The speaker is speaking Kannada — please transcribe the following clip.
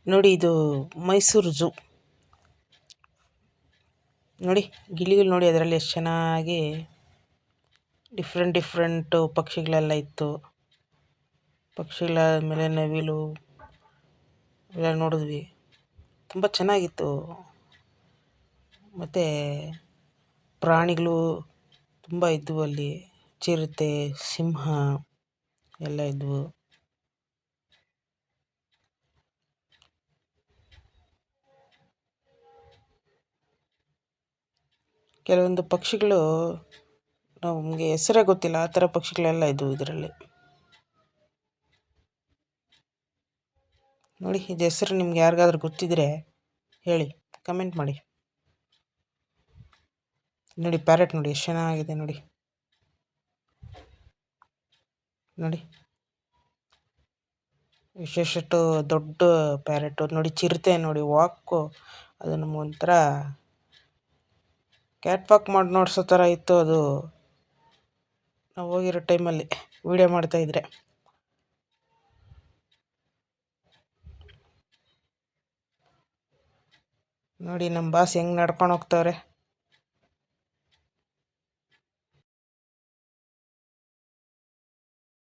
ನೋಡಿ, ಇದು ಮೈಸೂರು ಝೂ. ನೋಡಿ ಗಿಳಿಗಳು ನೋಡಿ, ಅದರಲ್ಲಿ ಎಷ್ಟು ಚೆನ್ನಾಗಿ ಡಿಫ್ರೆಂಟು ಪಕ್ಷಿಗಳೆಲ್ಲ ಇತ್ತು. ಪಕ್ಷಿಗಳ ಮೇಲೆ ನವಿಲು ಎಲ್ಲ ನೋಡಿದ್ವಿ. ತುಂಬ ಚೆನ್ನಾಗಿತ್ತು. ಮತ್ತು ಪ್ರಾಣಿಗಳು ತುಂಬ ಇದ್ದವು ಅಲ್ಲಿ. ಚಿರತೆ, ಸಿಂಹ ಎಲ್ಲ ಇದ್ದವು. ಕೆಲವೊಂದು ಪಕ್ಷಿಗಳು ನಮಗೆ ಹೆಸರೇ ಗೊತ್ತಿಲ್ಲ, ಆ ಥರ ಪಕ್ಷಿಗಳೆಲ್ಲ ಇದ್ದವು ಇದರಲ್ಲಿ. ನೋಡಿ, ಇದು ಹೆಸರು ನಿಮ್ಗೆ ಯಾರಿಗಾದ್ರೂ ಗೊತ್ತಿದ್ರೆ ಹೇಳಿ, ಕಮೆಂಟ್ ಮಾಡಿ. ನೋಡಿ ಪ್ಯಾರೆಟ್ ನೋಡಿ ಎಷ್ಟು ಚೆನ್ನಾಗಿದೆ ನೋಡಿ. ನೋಡಿ ವಿಶೇಷಟ್ಟು ದೊಡ್ಡ ಪ್ಯಾರೆಟು. ನೋಡಿ ಚಿರತೆ ನೋಡಿ ವಾಕು, ಅದು ನಮಗೊಂಥರ ಕ್ಯಾಟ್ ವಾಕ್ ಮಾಡಿ ನೋಡ್ಸೋ ಥರ ಇತ್ತು ಅದು. ನಾವು ಹೋಗಿರೋ ಟೈಮಲ್ಲಿ ವೀಡಿಯೋ ಮಾಡ್ತಾಯಿದ್ರೆ. ನೋಡಿ ನಮ್ಮ ಬಾಸ್ ಹೆಂಗೆ ನಡ್ಕೊಂಡು ಹೋಗ್ತವ್ರೆ.